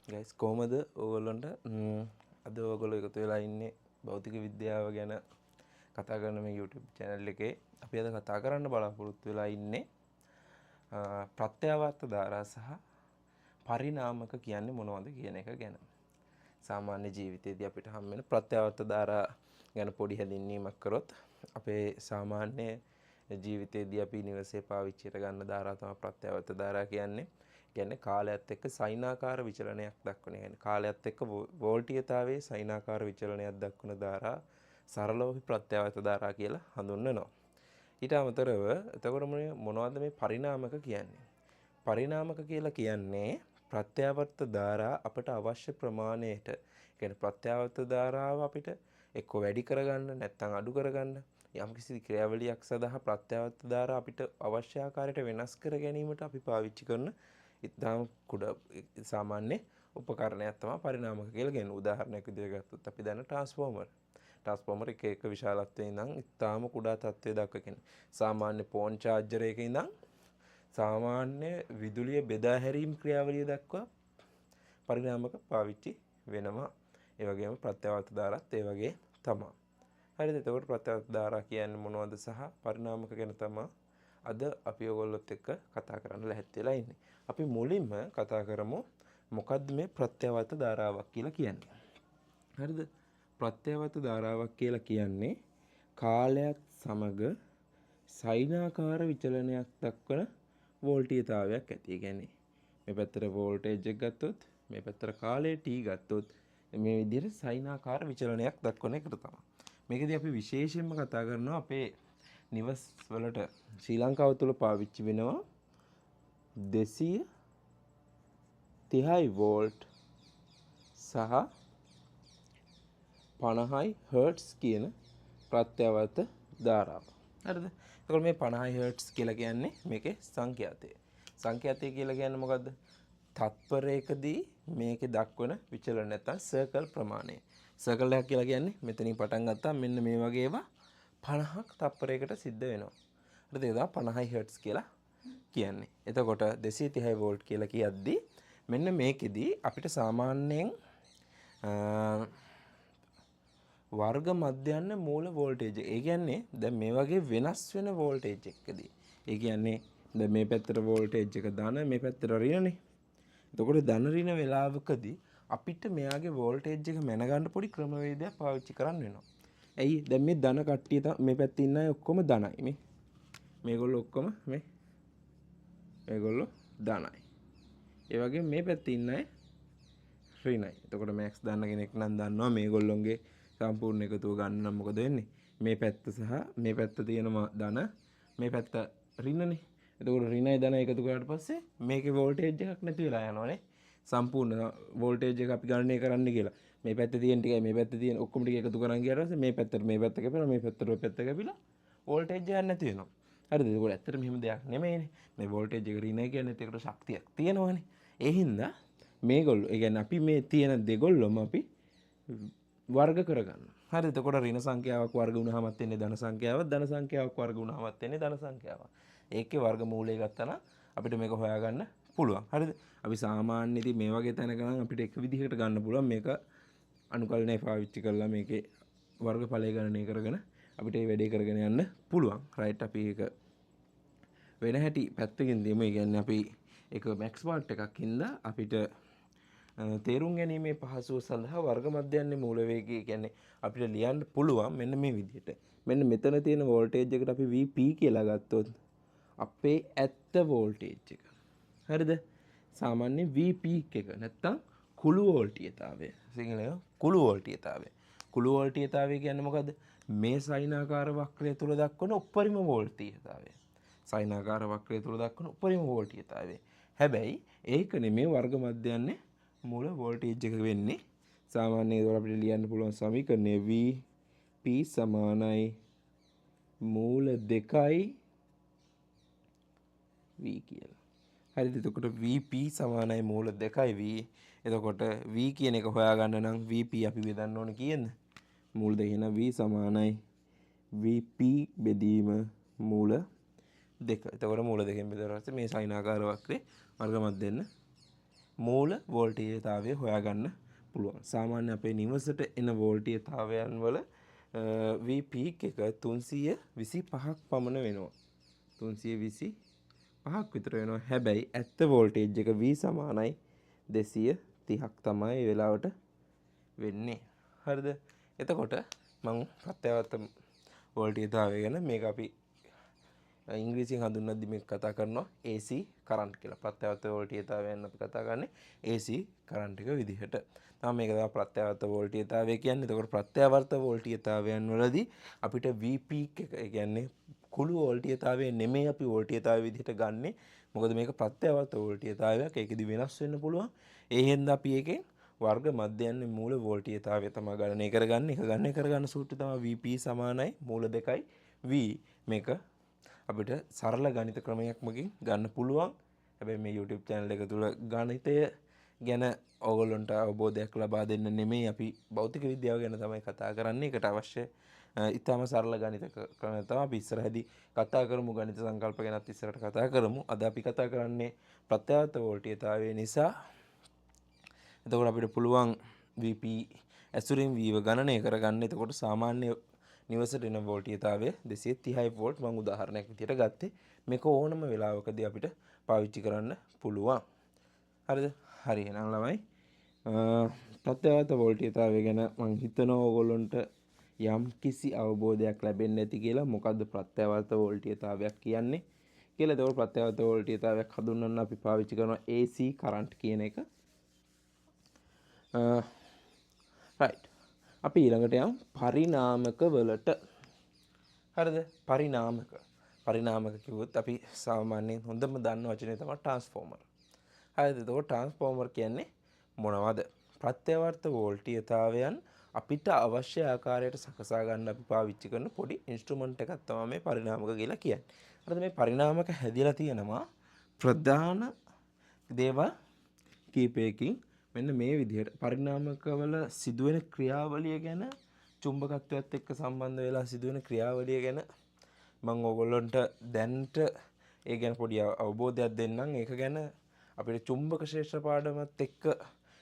Guys කොහමද ඕගොල්ලන්ට අද ඔයගොල්ලෝ එකතු වෙලා ඉන්නේ භෞතික විද්‍යාව ගැන කතා කරන මේ YouTube channel එකේ. අපි අද කතා කරන්න බලාපොරොත්තු වෙලා ඉන්නේ ප්‍රත්‍යාවර්ත ධාරා සහ පරිණාමක කියන්නේ මොනවද කියන එක ගැන. සාමාන්‍ය ජීවිතයේදී අපිට හම් වෙන ප්‍රත්‍යාවර්ත ධාරා ගැන පොඩි හැඳින්වීමක් කරොත් අපේ සාමාන්‍ය ජීවිතයේදී අපි නිවසේ පාවිච්චියට ගන්න ධාරා තමයි ප්‍රත්‍යාවර්ත ධාරා කියන්නේ. කියන්නේ කාලයත් එක්ක සයිනාකාර විචලනයක් දක්වන. කියන්නේ කාලයත් එක්ක වෝල්ටීයතාවයේ සයිනාකාර විචලනයක් දක්වන ධාරා සරලව ප්‍රත්‍යාවර්ත ධාරා කියලා හඳුන්වනවා. ඊට අමතරව එතකොට මොනවද මේ පරිණාමක කියන්නේ? පරිණාමක කියලා කියන්නේ ප්‍රත්‍යාවර්ත ධාරා අපට අවශ්‍ය ප්‍රමාණයට, කියන්නේ ප්‍රත්‍යාවර්ත ධාරාව අපිට එක්ක වැඩි කරගන්න නැත්නම් අඩු කරගන්න යම්කිසි ක්‍රියාවලියක් සඳහා ප්‍රත්‍යාවර්ත ධාරා අපිට අවශ්‍ය ආකාරයට වෙනස් කර ගැනීමට අපි පාවිච්චි කරන ඉතාම කුඩා සාමාන්‍ය උපකරණයක් තමයි පරිණාමක කියලා කියන්නේ. උදාහරණයක් විදිහට ගත්තොත් අපි දන්න ට්‍රාන්ස්ෆෝමර් එක විශාලත්වයේ ඉඳන් ඉතාම කුඩා තත්ත්වයට දක්වා කියන්නේ සාමාන්‍ය ෆෝන් චාර්ජරයක ඉඳන් සාමාන්‍ය විදුලිය බෙදා හැරීම් ක්‍රියාවලිය දක්වා පරිණාමක පාවිච්චි වෙනවා. ඒ වගේම ප්‍රත්‍යාවර්ත ධාරාත් ඒ වගේ තමයි. හරිද? එතකොට ප්‍රත්‍යාවර්ත ධාරා කියන්නේ මොනවද සහ පරිණාමක ගැන තමයි අද අපි ඔයගොල්ලොත් එක්ක කතා කරන්න ලැහැත් වෙලා ඉන්නේ. අපි මුලින්ම කතා කරමු මොකද්ද මේ ප්‍රත්‍යාවර්ත ධාරාවක් කියලා කියන්නේ. හරිද? ප්‍රත්‍යාවර්ත ධාරාවක් කියලා කියන්නේ කාලයත් සමග සයිනාකාර විචලනයක් දක්වන වෝල්ටීයතාවයක් ඇති. ඒ කියන්නේ මේ පැත්තට වෝල්ටේජ් එක ගත්තොත් මේ පැත්තට කාලය t ගත්තොත් මේ විදිහට සයිනාකාර විචලනයක් දක්වන එකට තමයි. මේකදී අපි විශේෂයෙන්ම කතා කරනවා අපේ නිවස් වලට ශ්‍රී ලංකාව තුළ පාවිච්චි වෙනවා 230 වෝල්ට් සහ 50 හර්ට්ස් කියන ප්‍රත්‍යාවර්ත ධාරාව. හරිද? එතකොට මේ 50 හර්ට්ස් කියලා කියන්නේ මේකේ සංඛ්‍යාතය. සංඛ්‍යාතය කියලා කියන්නේ මොකද්ද? තත්පරයකදී මේකේ දක්වන විචලන නැත්නම් සර්කල් ප්‍රමාණය. සර්කල් එකක් කියලා කියන්නේ මෙතනින් පටන් ගත්තා මෙන්න මේ වගේ ඒවා 50ක් තත්පරයකට සිද්ධ වෙනවා. හරිද? ඒක තමයි 50 හර්ට්ස් කියලා කියන්නේ. එතකොට 230 වෝල්ට් කියලා කියද්දී මෙන්න මේකෙදී අපිට සාමාන්‍යයෙන් වර්ග මධ්‍යන්න මූල වෝල්ටේජ්. ඒ කියන්නේ දැන් මේ වගේ වෙනස් වෙන වෝල්ටේජ් එකකදී. ඒ කියන්නේ දැන් මේ පැත්තට වෝල්ටේජ් එක ධන මේ පැත්තට ඍණනේ. එතකොට ධන ඍණ වේලාවකදී අපිට මෙයාගේ වෝල්ටේජ් එක මැනගන්න පොඩි ක්‍රමවේදයක් පාවිච්චි කරන්න වෙනවා. ඇයි? දැන් මේ ධන කට්ටිය මේ පැත්තේ ඉන්න අය ඔක්කොම ධනයි. මේගොල්ලෝ ඔක්කොම මේගොල්ලෝ ධනයි. ඒ වගේ මේ පැත්තේ ඉන්න අය ඍණයි. එතකොට මැක්ස් දන්න කෙනෙක් නම් දන්නවා මේගොල්ලොන්ගේ සම්පූර්ණ එකතුව ගන්න නම් මොකද වෙන්නේ? මේ පැත්ත සහ මේ පැත්ත තියෙනවා ධන, මේ පැත්ත ඍණනේ. එතකොට ඍණයි ධන එකතු කරාට පස්සේ මේකේ වෝල්ටේජ් එකක් නැති වෙලා යනවානේ. සම්පූර්ණ වෝල්ටේජ් එක අපි ගණනය කරන්න කියලා. මේ පැත්තේ තියෙන ටිකයි මේ පැත්තේ තියෙන ඔක්කොම ටික එකතු කරන් ගියාට පස්සේ මේ පැත්තට මේ පැත්ත කැපෙනවා, මේ පැත්තට ඔය පැත්ත කැපිලා වෝල්ටේජ් එකක් නැති වෙනවා. හරිද? ඒක ඇත්තටම මෙහෙම දෙයක් නෙමෙයිනේ. මේ වෝල්ටේජ් එක ඍණයි කියන්නේ ඒකට ශක්තියක් තියෙනවනේ. ඒ හින්දා මේගොල්ලෝ, ඒ කියන්නේ අපි මේ තියෙන දෙගොල්ලොම අපි වර්ග කරගන්නවා. හරිද? එතකොට ඍණ සංඛ්‍යාවක් වර්ග වුණාමත් එන්නේ ධන සංඛ්‍යාවක්, ධන සංඛ්‍යාවක් වර්ග වුණාමත් එන්නේ ධන සංඛ්‍යාවක්. ඒකේ වර්ග මූලය ගත්තා නම් අපිට මේක හොයාගන්න පුළුවන්. හරිද? අපි සාමාන්‍ය ඉතින් මේ වගේ තැනක නම් අපිට එක විදිහකට ගන්න පුළුවන්. මේක අනුකලනය පාවිච්චි කරලා මේකේ වර්ගඵලය ගණනය කරගෙන අපිට මේ වැඩේ කරගෙන යන්න පුළුවන්. රයිට්? අපි ඒක වෙන හැටි පැත්තකින් දෙමු. ඒ කියන්නේ අපි ඒක මැක්ස් පාර්ට් එකක් හින්දා අපිට තේරුම් ගැනීමේ පහසුව සඳහා වර්ග මධ්‍යන්නේ මූල වේගය කියන්නේ අපිට ලියන්න පුළුවන් මෙන්න මේ විදිහට. මෙන්න මෙතන තියෙන වෝල්ටේජ් එකට අපි VP කියලා ගත්තොත් අපේ ඇත්ත වෝල්ටේජ් එක. හරිද? සාමාන්‍ය VP එක නැත්තම් කුළු වෝල්ටීයතාවය. සිංහලෙන් කුළු වෝල්ටීයතාවය. කුළු වෝල්ටීයතාවය කියන්නේ මොකද්ද? මේ සයිනාකාර වක්‍රය තුල දක්වන උපරිම වෝල්ටීයතාවය. සයිනාකාර වක්‍රය තුල දක්වන උපරිම වෝල්ටීයතාවය. හැබැයි ඒක නෙමේ වර්ග මධ්‍යන්නේ මූල වෝල්ටේජ් එක වෙන්නේ. සාමාන්‍යයෙන් ඒක අපිට ලියන්න පුළුවන් සමීකරණය VP සමානයි මූල 2යි V කියලා. හරිද? එතකොට VP සමානයි මූල 2යි V. එතකොට V කියන එක හොයාගන්න නම් VP අපි බෙදන්න ඕනේ කීයද? මූල 2 එහෙනම් V සමානයි VP බෙදීම මූල 2. එතකොට මූල 2කින් බෙදුවා ඊට පස්සේ මේ සයිනාකාර වක්‍රේ වර්ග මධ්‍යන්න මූල වෝල්ටේජතාවය හොයාගන්න පුළුවන්. සාමාන්‍ය අපේ නිවසට එන වෝල්ටේජතාවයන් වල V peak එක 325ක් පමණ වෙනවා. 325ක් විතර වෙනවා. හැබැයි ඇත්ත වෝල්ටේජ් එක V සමානයි 230ක් තමයි ඒ වෙලාවට වෙන්නේ. හරිද? එතකොට මම ප්‍රත්‍යවර්ත වෝල්ටේජතාවය ගැන මේක අපි ඉංග්‍රීසියෙන් හඳුන්වද්දි මේක කතා කරනවා AC කරන්ට් කියලා. ප්‍රත්‍යවර්ත වෝල්ටේජතාවයන් අපි කතා කරන්නේ AC කරන්ට් එක විදිහට. තමයි මේක තමයි ප්‍රත්‍යවර්ත වෝල්ටේජතාවය කියන්නේ. එතකොට ප්‍රත්‍යවර්ත වෝල්ටේජතාවයන් වලදී අපිට V peak එක ඒ කියන්නේ කුළු වෝල්ටේජතාවය නෙමෙයි අපි වෝල්ටේජතාවය විදිහට ගන්නෙ. මොකද මේක ප්‍රත්‍යවර්ත වෝල්ටේජතාවයක්. ඒකෙදි වෙනස් වෙන්න පුළුවන්. ඒ හින්දා අපි එකෙන් වර්ග මධ්‍යයන්ගේ මූල වෝල්ටේජතාවය තමයි ගණනය කරගන්නේ. ඒක ගණනය කරගන්න සූත්‍රය තමයි Vp සමානයි මූල 2යි V. මේක අපිට සරල ගණිත ක්‍රමයක් මගින් ගන්න පුළුවන්. හැබැයි මේ YouTube channel එක තුල ගණිතය ගැන ඕගොල්ලන්ට අවබෝධයක් ලබා දෙන්න නෙමෙයි අපි භෞතික විද්‍යාව ගැන තමයි කතා කරන්නේ. ඒකට අවශ්‍ය ඊටම සරල ගණිත ක්‍රම තමයි අපි ඉස්සරහදී කතා කරමු. ගණිත සංකල්ප ගැනත් ඉස්සරහට කතා කරමු. අද අපි කතා කරන්නේ ප්‍රත්‍යවර්ත වෝල්ටේජතාවය නිසා. එතකොට අපිට පුළුවන් Vp ඇසුරින් V ගණනය කරගන්න. එතකොට සාමාන්‍ය නිවසට එන වෝල්ටේජතාවය 230 වෝල්ට් මම උදාහරණයක් විදියට ගත්තේ. මේක ඕනම වෙලාවකදී අපිට පාවිච්චි කරන්න පුළුවන්. හරිද? හරි එහෙනම් ළමයි ප්‍රත්‍යවර්ත වෝල්ටේජතාවය ගැන මම හිතනවා ඕගොල්ලන්ට යම් කිසි අවබෝධයක් ලැබෙන්න ඇති කියලා. මොකද්ද ප්‍රත්‍යවර්ත වෝල්ටේජතාවයක් කියන්නේ කියලා. එතකොට ප්‍රත්‍යවර්ත වෝල්ටේජතාවයක් හඳුන්වන්න අපි පාවිච්චි කරනවා AC කරන්ට් කියන එක. right. අපි ඊළඟට යමු පරිණාමක වලට. හරිද? පරිණාමක කිව්වොත් අපි සාමාන්‍යයෙන් හොඳම දන්න වචනේ තමයි ට්‍රාන්ස්ෆෝමර්. හරිද? එතකොට ට්‍රාන්ස්ෆෝමර් කියන්නේ මොනවද? ප්‍රත්‍යවර්ත වෝල්ටේජතාවයන් අපිට අවශ්‍ය ආකාරයට සකසා ගන්න අපි පාවිච්චි කරන පොඩි ඉන්ස්ට්‍රුමන්ට් එකක් තමයි මේ පරිණාමක කියලා කියන්නේ. හරිද? මේ පරිණාමක හැදිලා තියෙනවා ප්‍රධාන දේවල් කීපයකින්. මෙන්න මේ විදිහට පරිණාමකවල සිදුවෙන ක්‍රියාවලිය ගැන චුම්බකත්වයත් එක්ක සම්බන්ධ වෙලා සිදුවෙන ක්‍රියාවලිය ගැන මම ඕගොල්ලන්ට දැනට ඒ ගැන පොඩි අවබෝධයක් දෙන්නම්. ඒක ගැන අපිට චුම්බක ශාස්ත්‍ර පාඩමත් එක්ක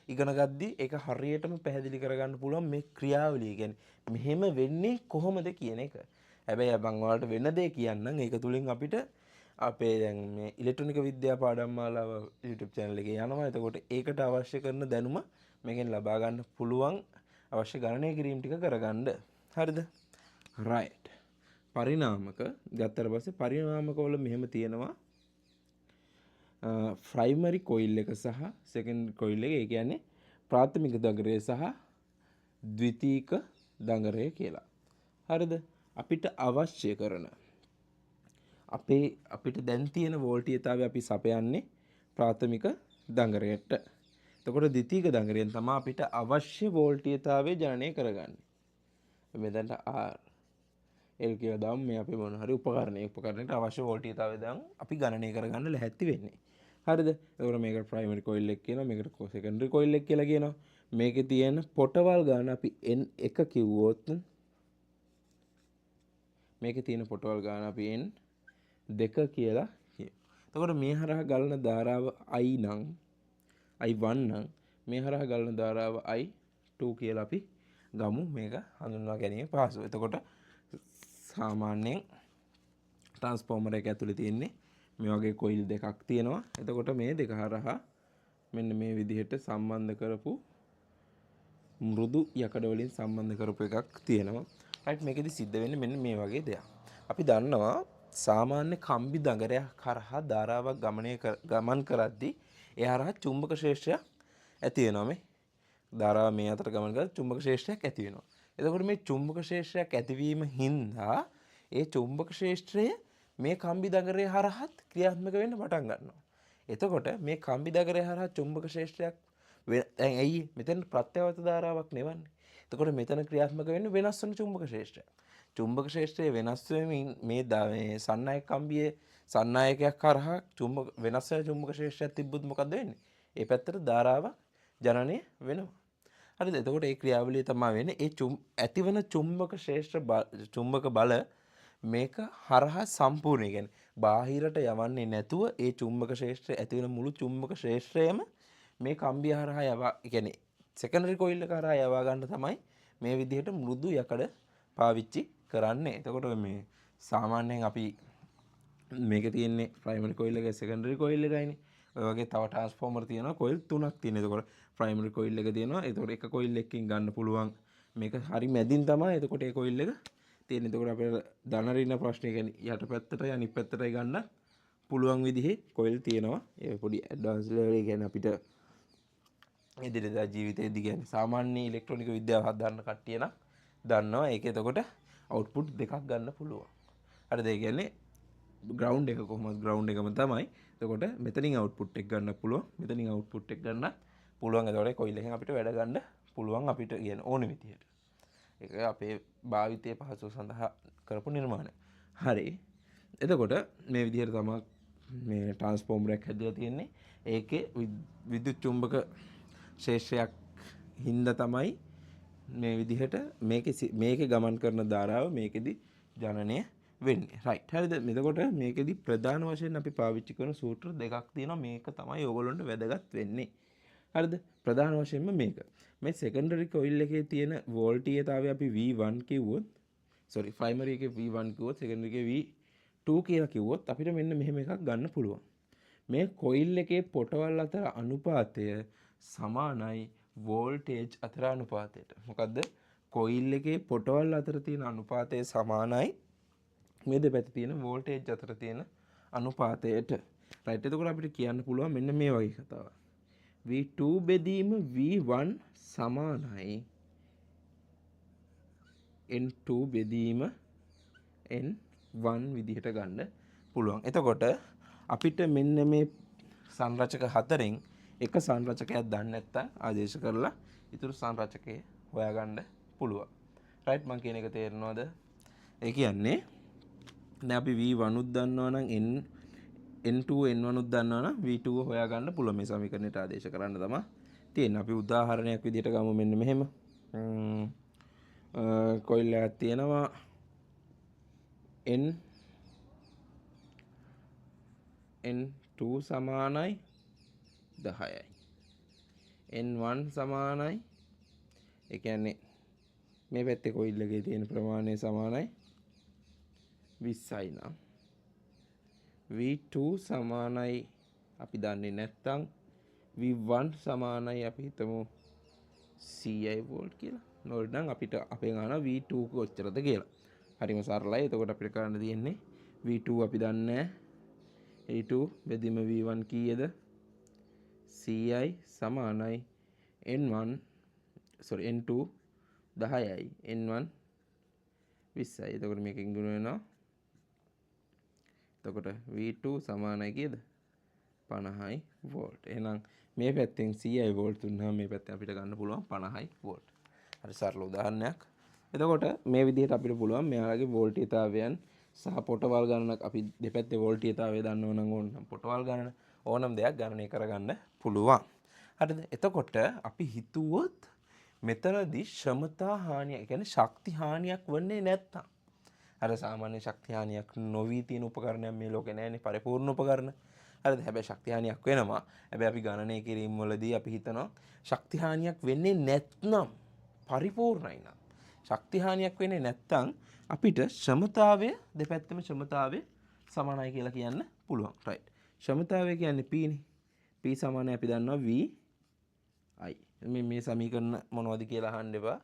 ඉගෙන ගද්දි ඒක හරියටම පැහැදිලි කරගන්න පුළුවන් මේ ක්‍රියාවලිය කියන්නේ මෙහෙම වෙන්නේ කොහොමද කියන එක. හැබැයි මම ඔයාලට වෙන දේ කියන්නම්. ඒක තුලින් අපිට අපේ දැන් මේ ඉලෙක්ට්‍රොනික විද්‍යා පාඩම් මාලාව YouTube channel එකේ යනවා. එතකොට ඒකට අවශ්‍ය කරන දැනුම මේකෙන් ලබා ගන්න පුළුවන්. අවශ්‍ය ගණනය කිරීම ටික කරගන්න. හරිද? right. පරිණාමක ගත්තට පස්සේ පරිණාමක වල මෙහෙම තියෙනවා ප්‍රයිමරි කොයිල් එක සහ සෙකන්ඩරි කොයිල් එක. ඒ කියන්නේ ප්‍රාථමික දඟරය සහ ද්විතීක දඟරය කියලා. හරිද? අපිට අවශ්‍ය කරන අපිට දැන් තියෙන වෝල්ටේජතාවය අපි සපයන්නේ ප්‍රාථමික දඟරයට. එතකොට ද්විතීක දඟරයෙන් තමයි අපිට අවශ්‍ය වෝල්ටේජතාවය ජනනය කරගන්නේ. මෙතනට R L කියලා දාමු. මේ අපේ මොන හරි උපකරණයට අවශ්‍ය වෝල්ටේජතාවය දැන් අපි ගණනය කරගන්න ලැහැත්ති වෙන්නේ. හරිද? එතකොට මේකට ප්‍රයිමරි කොයිල් එක කියනවා. මේකට සෙකන්ඩරි කොයිල් එක කියලා කියනවා. මේකේ තියෙන පොටවල් ගන්න අපි N1 කිව්වොත් මේකේ තියෙන පොටවල් ගන්න අපි N2 කියලා කියමු. එතකොට මේ හරහා ගලන ධාරාව I නම් I1 නම් මේ හරහා ගලන ධාරාව I2 කියලා අපි ගමු. මේක හඳුන්වා ගැනීම පහසුයි. එතකොට සාමාන්‍යයෙන් ට්‍රාන්ස්ෆෝමර් එක ඇතුලේ තියෙන්නේ මේ වගේ කොයිල් දෙකක් තියෙනවා. එතකොට මේ දෙක හරහා මෙන්න මේ විදිහට සම්බන්ධ කරපු මෘදු යකඩ වලින් සම්බන්ධ කරපු එකක් තියෙනවා. right. මේකෙදි සිද්ධ වෙන්නේ මෙන්න මේ වගේ දෙයක්. අපි දන්නවා සාමාන්‍ය කම්බි දඟරයක් කරහා ධාරාවක් ගමන් කරද්දී ඒ හරහා චුම්බක ක්ෂේත්‍රයක් ඇති වෙනවා. මේ ධාරාව මේ අතර ගමන් කරද්දී චුම්බක ක්ෂේත්‍රයක් ඇති වෙනවා. එතකොට මේ චුම්බක ක්ෂේත්‍රයක් ඇතිවීම හින්දා ඒ චුම්බක ක්ෂේත්‍රය මේ කම්බි දඟරය හරහත් ක්‍රියාත්මක වෙන්න පටන් ගන්නවා. එතකොට මේ කම්බි දඟරය හරහා චුම්බක ක්ෂේත්‍රයක් දැන් ඇයි මෙතන ප්‍රත්‍යවර්ත ධාරාවක් නෙවන්නේ. එතකොට මෙතන ක්‍රියාත්මක වෙන්නේ වෙනස් වෙන චුම්බක ක්ෂේත්‍රයක්. චුම්බක ක්ෂේත්‍රයේ වෙනස් වෙමින් මේ සන්නායක කම්බියේ සන්නායකයක් කරහා වෙනස් වෙන චුම්බක ක්ෂේත්‍රයක් තිබ්බොත් මොකද වෙන්නේ? ඒ පැත්තට ධාරාවක් ජනනය වෙනවා. හරිද? එතකොට ඒ ක්‍රියාවලිය තමයි වෙන්නේ. ඒ ඇතිවන චුම්බක ක්ෂේත්‍ර චුම්බක බල මේක හරහා සම්පූර්ණ කියන්නේ බාහිරට යවන්නේ නැතුව ඒ චුම්බක ක්ෂේත්‍රය ඇතිවන මුළු චුම්බක ක්ෂේත්‍රයම මේ කම්බිය හරහා යවා කියන්නේ සෙකන්ඩරි කොයිල් එක හරහා යවා ගන්න තමයි මේ විදිහට මෘදු යකඩ පාවිච්චි කරන්නේ. එතකොට මේ සාමාන්‍යයෙන් අපි මේක තියෙන්නේ ප්‍රයිමරි කොයිල් එක සෙකන්ඩරි කොයිල් එකයිනේ. ඔය වගේ තව ට්‍රාන්ස්ෆෝමර් තියෙනවා කොයිල් 3ක් තියෙනවා. එතකොට ප්‍රයිමරි කොයිල් එක තියෙනවා. එතකොට එක කොයිල් එකකින් ගන්න පුළුවන්. මේක හරි මැදින් තමයි. එතකොට ඒ කොයිල් එක තියෙන්නේ. එතකොට අපේ ධන ඍණ ප්‍රශ්නේ කියන්නේ යට පැත්තටයි අනිත් පැත්තටයි ගන්න පුළුවන් විදිහේ කොයිල් තියෙනවා. ඒ පොඩි ඇඩ්වාන්ස් ලෙවල් එක කියන්නේ අපිට එදිනෙදා ජීවිතයේදී කියන්නේ සාමාන්‍ය ඉලෙක්ට්‍රොනික විද්‍යාව හදන්න කට්ටිය නම් දන්නවා. ඒක එතකොට අවුට්පුට් දෙකක් ගන්න පුළුවන්. හරිද? ඒ කියන්නේ ග්‍රවුන්ඩ් එක කොහොමද ග්‍රවුන්ඩ් එකම තමයි. එතකොට මෙතනින් අවුට්පුට් එක ගන්න පුළුවන්. මෙතනින් අවුට්පුට් එක ගන්න පුළුවන්. එතකොට කොයිල් එකෙන් අපිට වැඩ ගන්න පුළුවන් අපිට කියන ඕන විදිහට. ඒක අපේ භාවිතයේ පහසුව සඳහා කරපු නිර්මාණය. හරි. එතකොට මේ විදිහට තමයි මේ ට්‍රාන්ස්ෆෝමර් එක හැදලා තියෙන්නේ. ඒකේ විද්‍යුත් චුම්බක ශේෂ්ත්‍රයක් හින්දා තමයි මේ විදිහට මේකේ ගමන් කරන ධාරාව මේකෙදි ජනනය වෙන්නේ. රයිට්. හරිද? එතකොට මේකෙදි ප්‍රධාන වශයෙන් අපි පාවිච්චි කරන සූත්‍ර දෙකක් තියෙනවා. මේක තමයි ඕගොල්ලන්ට වැදගත් වෙන්නේ. හරිද? ප්‍රධාන වශයෙන්ම මේක. මේ සෙකන්ඩරි කොයිල් එකේ තියෙන වෝල්ටීයතාවය අපි V1 කිව්වොත් ප්‍රයිමරි එකේ V1 කිව්වොත් සෙකන්ඩරි එකේ V2 කියලා කිව්වොත් අපිට මෙන්න මෙහෙම එකක් ගන්න පුළුවන්. මේ කොයිල් එකේ පොටවල් අතර අනුපාතය සමානයි වෝල්ටේජ් අතර අනුපාතයට. මොකද්ද? කොයිල් එකේ පොටවල් අතර තියෙන අනුපාතය සමානයි මේ දෙපැත්තේ තියෙන වෝල්ටේජ් අතර තියෙන අනුපාතයට. රයිට්. එතකොට අපිට කියන්න පුළුවන් මෙන්න මේ වගේ කතාවක්. V2 බෙදීම V1 සමානයි N2 බෙදීම N1 විදිහට ගන්න පුළුවන්. එතකොට අපිට මෙන්න මේ සංරචක හතරෙන් එක සංරචකයක් දන්නේ නැත්නම් ආදේශ කරලා ඊටු සංරචකයේ හොයාගන්න පුළුවන්. රයිට්. මම කියන එක තේරෙනවද? ඒ කියන්නේ දැන් අපි V1 උත් දන්නවා නම් N2 N1 උත් දන්නවා නම් V2 හොයාගන්න පුළුවන්. මේ සමීකරණයට ආදේශ කරන්න තමයි තියෙන්නේ. අපි උදාහරණයක් විදිහට ගමු මෙන්න මෙහෙම. කොයිල් එකක් තියෙනවා N2 සමානයි 10යි. N1 සමානයි ඒ කියන්නේ මේ පැත්තේ කොයිල් එකේ තියෙන ප්‍රමාණය සමානයි 20යි නම් V2 සමානයි අපි දන්නේ නැත්නම් V1 සමානයි අපි හිතමු 100යි වෝල්ට් කියලා. නෝඩ් නම් අපිට අපෙන් අහනවා V2 කොච්චරද කියලා. හරිම සරලයි. එතකොට අපිට කරන්න තියෙන්නේ V2 අපි දන්නේ A2 බෙදීම V1 කීයද? 100යි සමානයි N2 10යි N1 20යි. එතකොට මේකෙන් ගුණ වෙනවා. එතකොට V2 සමානයි කීයද? 50යි වෝල්ට්. එහෙනම් මේ පැත්තෙන් 100යි වෝල්ට් දුන්නාම මේ පැත්තෙන් අපිට ගන්න පුළුවන් 50යි වෝල්ට්. හරි සරල උදාහරණයක්. එතකොට මේ විදිහට අපිට පුළුවන් මෙයාලගේ වෝල්ටීයතාවයන් සහ පොටවල් ගණනක් අපි දෙපැත්තේ වෝල්ටීයතාවය දන්නව නම් ඕනනම් පොටවල් ගණන ඕනම දෙයක් ගණනය කරගන්න පුළුවන්. හරිද? එතකොට අපි හිතුවොත් මෙතනදී ශ්‍රමතා හානිය, ඒ කියන්නේ ශක්ති හානියක් වෙන්නේ නැත්තම් අර සාමාන්‍ය ශක්ති හානියක් නොවි තියෙන උපකරණයක් මේ ලෝකේ නැහැනේ පරිපූර්ණ උපකරණ. හරිද? හැබැයි ශක්ති හානියක් වෙනවා. හැබැයි අපි ගණනය කිරීම වලදී අපි හිතනවා ශක්ති හානියක් වෙන්නේ නැත්නම් පරිපූර්ණයි නම් ශක්ති හානියක් වෙන්නේ නැත්නම් අපිට ශ්‍රමතාවය දෙපැත්තම ශ්‍රමතාවය සමානයි කියලා කියන්න පුළුවන්. රයිට්. ශ්‍රමතාවය කියන්නේ P නේ. P සමානයි අපි දන්නවා V I. මේ සමීකරණ මොනවද කියලා අහන්න එපා.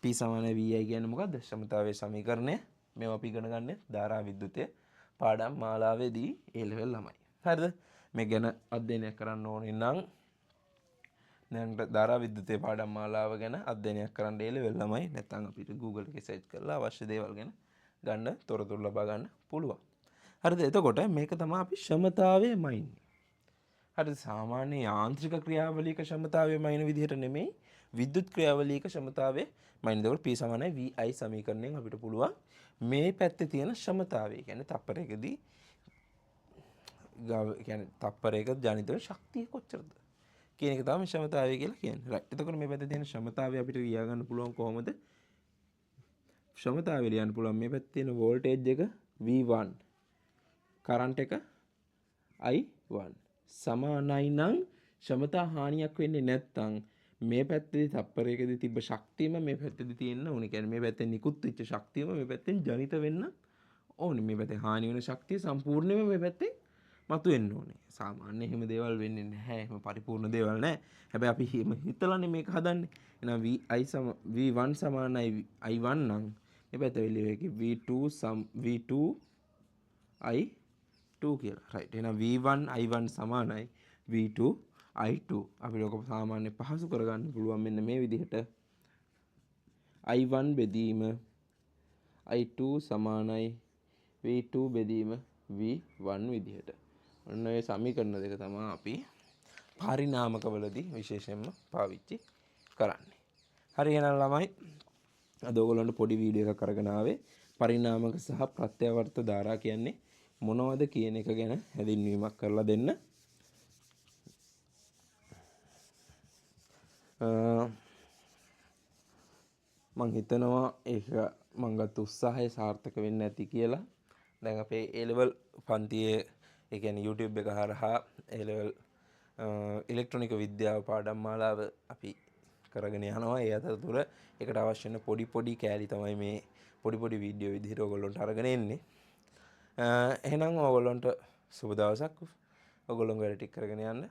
P සමානයි V I කියන්නේ මොකද්ද? ශ්‍රමතාවයේ සමීකරණය. මේවා අපි ඉගෙන ගන්න ධාරා විද්‍යුතය පාඩම් මාලාවේදී A level ළමයි. හරිද? මේ ගැන අධ්‍යයනය කරන්න ඕනේ නම් දැන් ධාරා විද්‍යුතය පාඩම් මාලාව ගැන අධ්‍යයනයක් කරන්න A level ළමයි. නැත්නම් අපිට Google එකේ සර්ච් කරලා අවශ්‍ය දේවල් ගැන ගන්න තොරතුරු ලබා ගන්න පුළුවන්. හරිද? එතකොට මේක තමයි අපි ශ්‍රමතාවයේ මයින්නේ. හරිද? සාමාන්‍ය යාන්ත්‍රික ක්‍රියාවලියක ශ්‍රමතාවයේ මයින විදිහට නෙමෙයි විද්‍යුත් ක්‍රියාවලියක ශ්‍රමතාවයේ මයින. එතකොට P සමානයි VI සමීකරණයෙන් අපිට පුළුවන් මේ පැත්තේ තියෙන ශ්‍රමතාවය කියන්නේ තප්පරයකදී කියන්නේ තප්පරයක ජනිත වෙන ශක්තිය කොච්චරද කියන එක තමයි ශ්‍රමතාවය කියලා කියන්නේ. රයිට්. එතකොට මේ පැත්තේ තියෙන ශ්‍රමතාවය අපිට ලියා ගන්න පුළුවන් කොහොමද? ශ්‍රමතාවය ලියන්න පුළුවන් මේ පැත්තේ තියෙන වෝල්ටේජ් එක V1 කරන්ට් එක I1 සමානයි නම් ශමතා හානියක් වෙන්නේ නැත්තම් මේ පැත්තේ තප්පරයකදී තිබ්බ ශක්තියම මේ පැත්තේදී තියෙන්න ඕනේ. කියන්නේ මේ පැත්තෙන් නිකුත් වෙච්ච ශක්තියම මේ පැත්තෙන් ජනිත වෙන්න ඕනේ. මේ පැත්තේ හානි වෙන ශක්තිය සම්පූර්ණයෙන්ම මේ පැත්තෙන් මතුවෙන්න ඕනේ. සාමාන්‍ය එහෙම දේවල් වෙන්නේ නැහැ. එහෙම පරිපූර්ණ දේවල් නැහැ. හැබැයි අපි හිතලානේ මේක හදන්නේ. එහෙනම් V1 සමානයි I1 නම් මේ පැත්ත වෙලිය එකේ V2 I2 කියලා. right. එහෙනම් V1 I1 සමානයි V2 I2. අපිට ඔක සාමාන්‍ය පහසු කරගන්න පුළුවන් මෙන්න මේ විදිහට. I1 බෙදීම I2 සමානයි V2 බෙදීම V1 විදිහට. ඔන්න ඔය සමීකරණ දෙක තමයි අපි පරිණාමකවලදී විශේෂයෙන්ම පාවිච්චි කරන්නේ. හරි එහෙනම් ළමයි අද ඔයගොල්ලන්ට පොඩි වීඩියෝ එකක් අරගෙන ආවේ පරිණාමක සහ ප්‍රත්‍යවර්ත ධාරා කියන්නේ මොනවද කියන එක ගැන හැඳින්වීමක් කරලා දෙන්න. මං හිතනවා ඒක මං ගත්ත උත්සාහය සාර්ථක වෙන්න ඇති කියලා. දැන් අපේ A level පන්තියේ ඒ කියන්නේ YouTube එක හරහා A level ඉලෙක්ට්‍රොනික විද්‍යාව පාඩම් මාලාව අපි කරගෙන යනවා. ඒ අතරතුර ඒකට අවශ්‍ය වෙන පොඩි කෑලි තමයි මේ පොඩි වීඩියෝ විදිහට ඔයගොල්ලන්ට අරගෙන එන්නේ. එහෙනම් ඔයගොල්ලන්ට සුබ දවසක්. ඔයගොල්ලෝ වැඩ ටික කරගෙන යන්න.